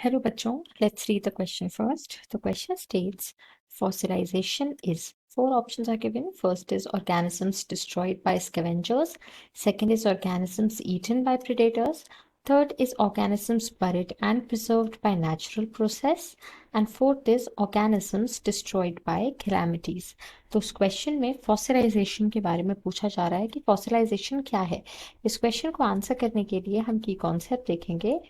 Hello bachon, let's read the question first. The question states fossilization is. Four options are given. First is organisms destroyed by scavengers. Second is organisms eaten by predators. Third is organisms buried and preserved by natural process. And fourth is organisms destroyed by calamities. तो उस question में fossilisation के बारे में पूछा जा रहा है कि फॉसिलाइजेशन क्या है। इस क्वेश्चन को आंसर करने के लिए हम की कॉन्सेप्ट देखेंगे।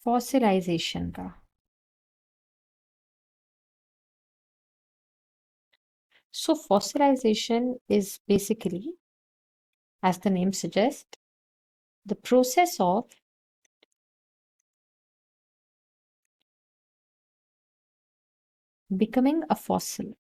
फॉसिलाइजेशन का so fossilization is basically, as the name suggests, the process of becoming a fossil.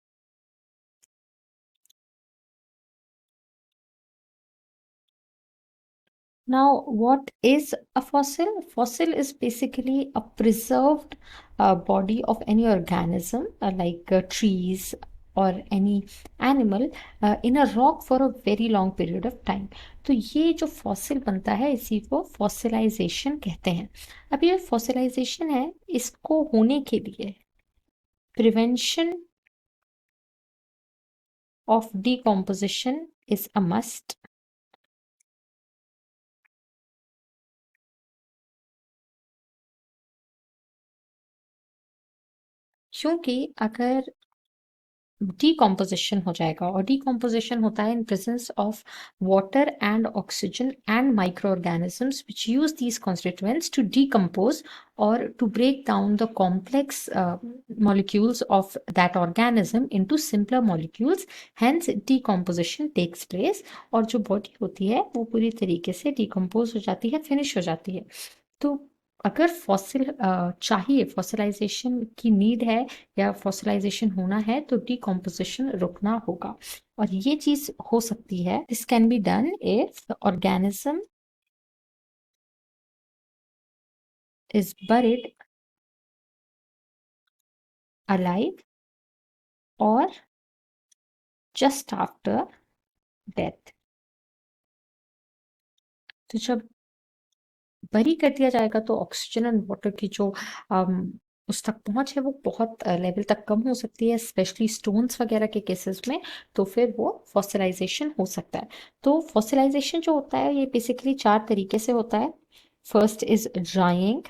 Now, what is a fossil? Fossil is basically a preserved body of any organism, like trees or any animal, in a rock for a very long period of time. तो ये जो fossil बनता है इसी को fossilisation कहते हैं। अब ये फॉसिलाइजेशन है, इसको होने के लिए prevention of decomposition is a must. क्योंकि अगर decomposition हो जाएगा, और decomposition होता है in presence of water and oxygen and microorganisms which use these constituents to decompose or to break down the complex molecules of that organism into simpler molecules, hence decomposition takes place, और जो body होती है वो पूरी तरीके से decompose हो जाती है, finish हो जाती है। तो अगर फॉसिल चाहिए, फॉसिलाइजेशन की नीड है या फॉसिलाइजेशन होना है, तो डिकम्पोजिशन रुकना होगा, और ये चीज हो सकती है। This can be done if the organism is buried alive or just after death। तो जब बरी कर दिया जाएगा तो ऑक्सीजन एंड वाटर की जो उस तक पहुंच है वो बहुत लेवल तक कम हो सकती है, स्पेशली स्टोन्स वगैरह के केसेस में, तो फिर वो फॉसिलाइजेशन हो सकता है। तो फॉसिलाइजेशन जो होता है ये बेसिकली 4 तरीके से होता है। First is drawing,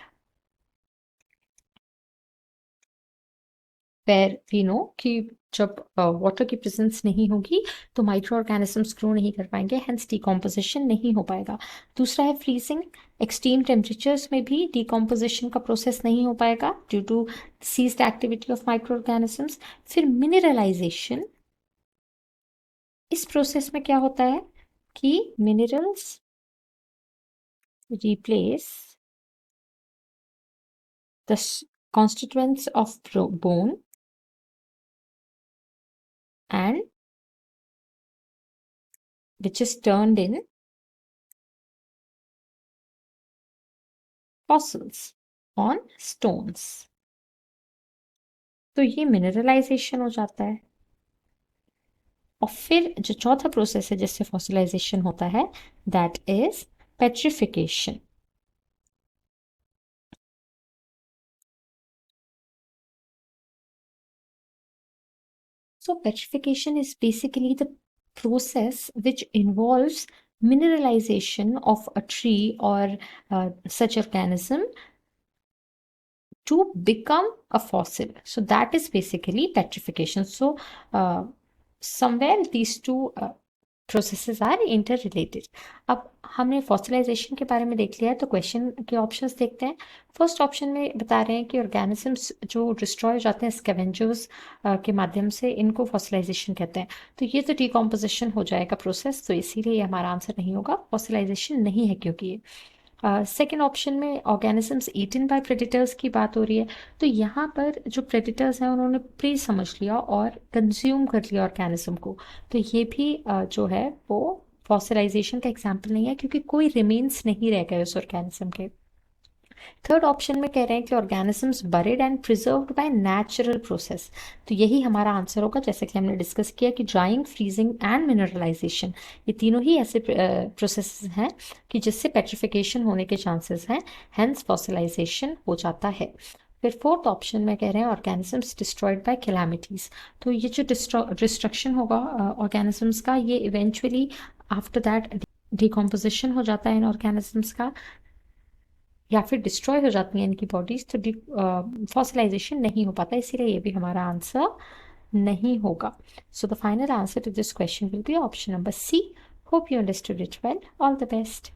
where we know कि जब वाटर की प्रेजेंस नहीं होगी तो माइक्रो ऑर्गेनिजम्स ग्रो नहीं कर पाएंगे, हेंस डिकम्पोजिशन नहीं हो पाएगा। दूसरा है फ्रीजिंग, एक्सट्रीम टेम्परेचर्स में भी डिकम्पोजिशन का प्रोसेस नहीं हो पाएगा due to ceased activity of micro organisms. फिर मिनरलाइजेशन, इस प्रोसेस में क्या होता है कि minerals replace the constituents of bone and which is turned in fossils on stones। तो ये मिनरलाइजेशन हो जाता है। और फिर जो चौथा प्रोसेस है जिससे फॉसिलाइजेशन होता है, that is petrification. So petrification is basically the process which involves mineralization of a tree or such organism to become a fossil. So that is basically petrification. So somewhere these two processes are inter related. अब हमने fossilisation के बारे में देख लिया है, तो question के ऑप्शंस देखते हैं। फर्स्ट ऑप्शन में बता रहे हैं कि ऑर्गेनिजम्स जो डिस्ट्रॉय हो जाते हैं स्कैवेंजर्स के माध्यम से, इनको फॉसिलाइजेशन कहते हैं। तो ये तो डिकम्पोजिशन हो जाएगा प्रोसेस, तो इसीलिए हमारा आंसर नहीं होगा, फॉसिलाइजेशन नहीं है क्योंकि ये। सेकेंड ऑप्शन में ऑर्गेनिजम्स ईटन बाय प्रेडिटर्स की बात हो रही है, तो यहाँ पर जो प्रेडिटर्स हैं उन्होंने प्री समझ लिया और कंज्यूम कर लिया ऑर्गेनिज्म को, तो ये भी जो है वो फॉसिलाइजेशन का एग्जाम्पल नहीं है, क्योंकि कोई रिमेन्स नहीं रह गए उस ऑर्गेनिज्म के। थर्ड ऑप्शन में कह रहे हैं कि organisms buried and preserved by natural process. तो यही हमारा आंसर होगा, जैसे कि हमने डिस्कस किया कि ड्राइंग, फ्रीजिंग एंड मिनरलाइजेशन, ये तीनों ही ऐसे प्रोसेस हैं कि जिससे पेट्रिफिकेशन होने के चांसेस हैं, हेंस फॉसिलाइजेशन हो जाता है। फिर फोर्थ ऑप्शन में कह रहे हैं ऑर्गेनिजम्स डिस्ट्रॉयड बाय कैलामिटीज। तो ये जो डिस्ट्रक्शन होगा ऑर्गेनिजम्स का, ये इवेंचुअली आफ्टर दैट डिकम्पोजिशन हो जाता है इन ऑर्गेनिजम्स का, या फिर डिस्ट्रॉय हो जाती हैं इनकी बॉडीज, तो फॉसिलाइजेशन नहीं हो पाता, इसीलिए ये भी हमारा आंसर नहीं होगा। So the final answer to this question will be option number C. Hope you understood it well. All the best.